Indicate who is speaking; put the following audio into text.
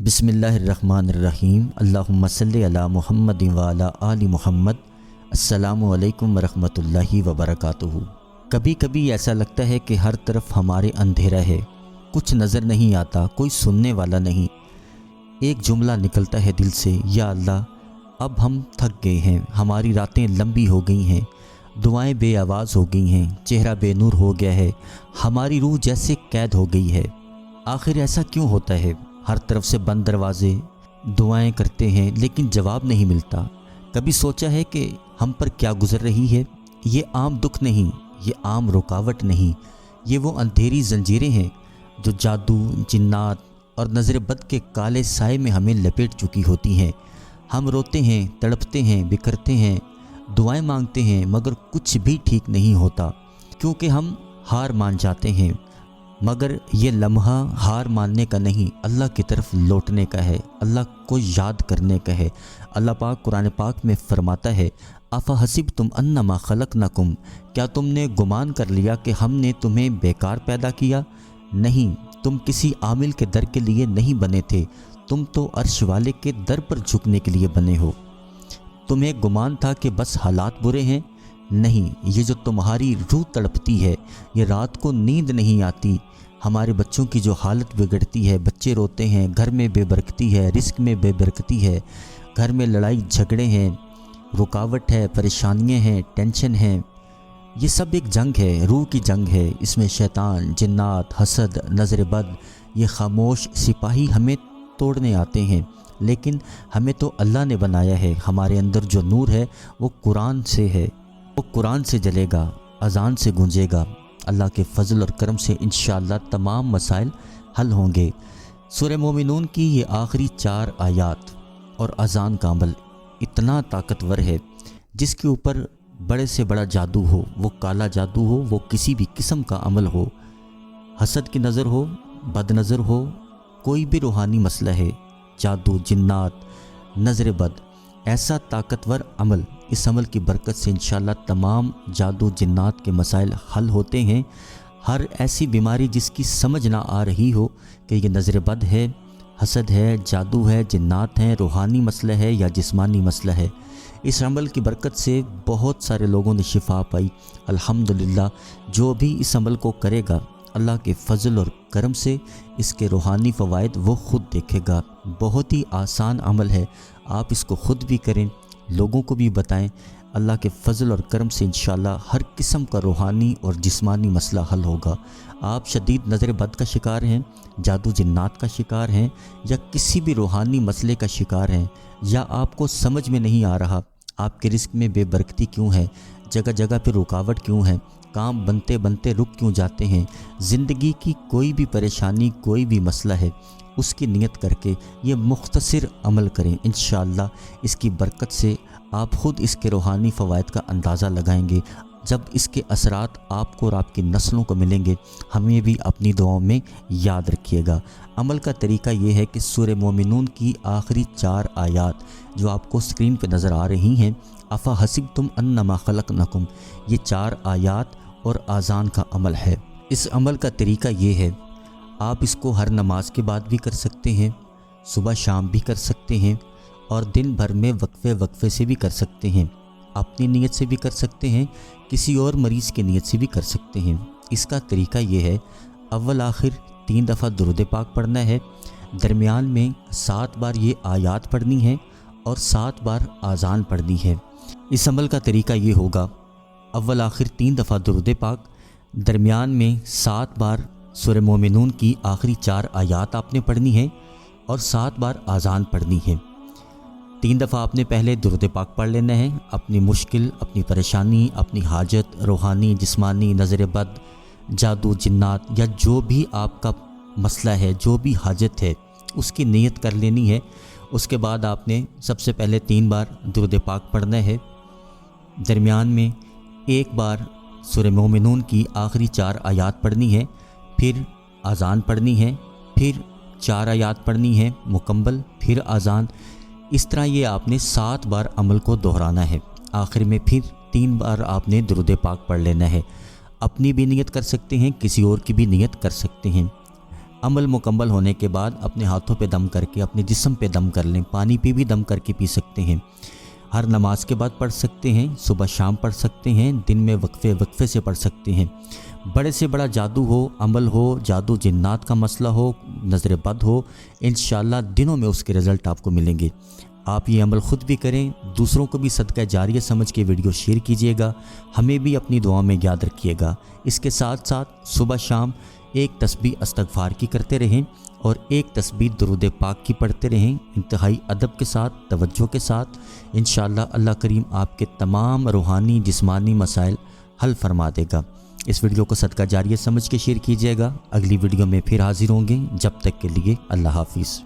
Speaker 1: बिस्मिल्लाहिर्रहमानिर्रहीम। अल्लाहुम्मा सल्लि अला मुहम्मद व अला आलि मुहम्मद। अस्सलामु अलैकुम वरहमतुल्लाहि वबरकातुहू। कभी कभी ऐसा लगता है कि हर तरफ हमारे अंधेरा है, कुछ नज़र नहीं आता, कोई सुनने वाला नहीं। एक जुमला निकलता है दिल से, या अल्लाह अब हम थक गए हैं, हमारी रातें लंबी हो गई हैं, दुआएं बे आवाज़ हो गई हैं, चेहरा बेनूर हो गया है, हमारी रूह जैसे कैद हो गई है। आखिर ऐसा क्यों होता है? हर तरफ से बंद दरवाजे, दुआएं करते हैं लेकिन जवाब नहीं मिलता। कभी सोचा है कि हम पर क्या गुजर रही है? ये आम दुख नहीं, ये आम रुकावट नहीं, ये वो अंधेरी जंजीरें हैं जो जादू, जिन्नात और नज़र बद के काले साए में हमें लपेट चुकी होती हैं। हम रोते हैं, तड़पते हैं, बिखरते हैं, दुआएं मांगते हैं, मगर कुछ भी ठीक नहीं होता, क्योंकि हम हार मान जाते हैं। मगर ये लम्हा हार मानने का नहीं, अल्लाह की तरफ लौटने का है, अल्लाह को याद करने का है। अल्लाह पाक कुरान पाक में फरमाता है, अफ़ा हसिबतुम अन्नमा खलक़नाकुम, क्या तुमने गुमान कर लिया कि हमने तुम्हें बेकार पैदा किया? नहीं, तुम किसी आमिल के दर के लिए नहीं बने थे, तुम तो अर्श वाले के दर पर झुकने के लिए बने हो। तुम्हें गुमान था कि बस हालात बुरे हैं? नहीं, ये जो तुम्हारी रूह तड़पती है, ये रात को नींद नहीं आती, हमारे बच्चों की जो हालत बिगड़ती है, बच्चे रोते हैं, घर में बेबरकती है, रिस्क में बेबरकती है, घर में लड़ाई झगड़े हैं, रुकावट है, परेशानियां हैं, टेंशन है, ये सब एक जंग है, रूह की जंग है। इसमें शैतान, जिन्नात, हसद, नज़र बद, ये खामोश सिपाही हमें तोड़ने आते हैं। लेकिन हमें तो अल्लाह ने बनाया है, हमारे अंदर जो नूर है वो कुरान से है, वो कुरान से जलेगा, अजान से गूंजेगा। अल्लाह के फजल और करम से इंशाअल्लाह तमाम मसाइल हल होंगे। सूरह मोमिनून की ये आखिरी 4 आयात और अजान का अमल इतना ताकतवर है, जिसके ऊपर बड़े से बड़ा जादू हो, वो काला जादू हो, वो किसी भी किस्म का अमल हो, हसद की नज़र हो, बद नज़र हो, कोई भी रूहानी मसला है, जादू, जिन्नात, नज़र बद, ऐसा ताकतवर अमल, इस अमल की बरकत से इंशाअल्लाह तमाम जादू, जिन्नात के मसाइल हल होते हैं। हर ऐसी बीमारी जिसकी समझ ना आ रही हो कि ये नज़र बद है, हसद है, जादू है, जिन्नात हैं, रूहानी मसला है या जिस्मानी मसला है, इस अमल की बरकत से बहुत सारे लोगों ने शिफा पाई। अल्हम्दुलिल्लाह, जो भी इस अमल को करेगा अल्लाह के फजल और करम से इसके रूहानी फ़वाइद वो ख़ुद देखेगा। बहुत ही आसान अमल है, आप इसको ख़ुद भी करें, लोगों को भी बताएं। अल्लाह के फजल और करम से इंशाअल्लाह हर किस्म का रूहानी और जिस्मानी मसला हल होगा। आप शदीद नज़र बद का शिकार हैं, जादू जिन्नात का शिकार हैं, या किसी भी रूहानी मसले का शिकार हैं, या आपको समझ में नहीं आ रहा आपके रिस्क में बेबरकती क्यों है, जगह जगह पे रुकावट क्यों है, काम बनते बनते रुक क्यों जाते हैं, ज़िंदगी की कोई भी परेशानी, कोई भी मसला है, उसकी नियत करके ये मुख्तसर अमल करें। इंशाअल्लाह इसकी बरकत से आप ख़ुद इसके रूहानी फ़वाइद का अंदाज़ा लगाएंगे। जब इसके असरात आपको और आपकी नस्लों को मिलेंगे, हमें भी अपनी दुआओं में याद रखिएगा। अमल का तरीका ये है कि सूरह मोमिनून की आखिरी 4 आयात जो आपको स्क्रीन पर नज़र आ रही हैं, अफ़ा हसिबतुम अन्नमा खलक़नाकुम, ये 4 आयात और आज़ान का अमल है। इस अमल का तरीका ये है, आप इसको हर नमाज के बाद भी कर सकते हैं, सुबह शाम भी कर सकते हैं, और दिन भर में वक्फे वक्फे से भी कर सकते हैं, अपनी नीयत से भी कर सकते हैं, किसी और मरीज़ की नीयत से भी कर सकते हैं। इसका तरीका ये है, अव्वल आखिर 3 दफ़ा दुरूद पाक पढ़ना है, दरमियान में 7 बार ये आयात पढ़नी है और 7 बार आज़ान पढ़नी है। इस अमल का तरीका ये होगा, अव्वल आखिर 3 दफ़ा दुरूद पाक, दरमियान में 7 बार सूरह मोमिनून की आखिरी 4 आयात आपने पढ़नी है और 7 बार आज़ान पढ़नी है। 3 दफ़ा आपने पहले दुरूद पाक पढ़ लेना है, अपनी मुश्किल, अपनी परेशानी, अपनी हाजत, रूहानी, जिस्मानी, नज़र बद, जादू, जिन्नात, या जो भी आपका मसला है, जो भी हाजत है, उसकी नीयत कर लेनी है। उसके बाद आपने सबसे पहले 3 बार दुरूद पाक पढ़ना है, दरमियान में 1 बार सूरह मोमिनून की आखिरी 4 आयात पढ़नी है, फिर आज़ान पढ़नी है, फिर 4 आयात पढ़नी है मुकम्मल, फिर आज़ान। इस तरह ये आपने 7 बार अमल को दोहराना है। आखिर में फिर 3 बार आपने दुरूद पाक पढ़ लेना है। अपनी भी नियत कर सकते हैं, किसी और की भी नियत कर सकते हैं। عمل مکمل ہونے کے بعد اپنے ہاتھوں پہ دم کر کے اپنے جسم پہ دم کر لیں. پانی پہ بھی دم کر کے پی سکتے ہیں. ہر نماز کے بعد پڑھ سکتے ہیں, صبح شام پڑھ سکتے ہیں, دن میں وقفے سے پڑھ سکتے ہیں. بڑے سے بڑا جادو ہو, عمل ہو, جادو جنات کا مسئلہ ہو, نظر بد ہو, انشاءاللہ دنوں میں اس کے رزلٹ آپ کو ملیں گے. آپ یہ عمل خود بھی کریں, دوسروں کو بھی صدقہ جاریہ سمجھ کے ویڈیو شیئر کیجیے گا. ہمیں بھی اپنی دعاؤں میں یاد رکھیے گا. اس کے ساتھ ساتھ صبح شام ایک تسبیح استغفار کی کرتے رہیں اور ایک تسبیح درود پاک کی پڑھتے رہیں, انتہائی ادب کے ساتھ, توجہ کے ساتھ. انشاءاللہ اللہ کریم آپ کے تمام روحانی جسمانی مسائل حل فرما دے گا. اس ویڈیو کو صدقہ جاریہ سمجھ کے شیئر کیجیے گا. اگلی ویڈیو میں پھر حاضر ہوں گے. جب تک کے لیے اللہ حافظ.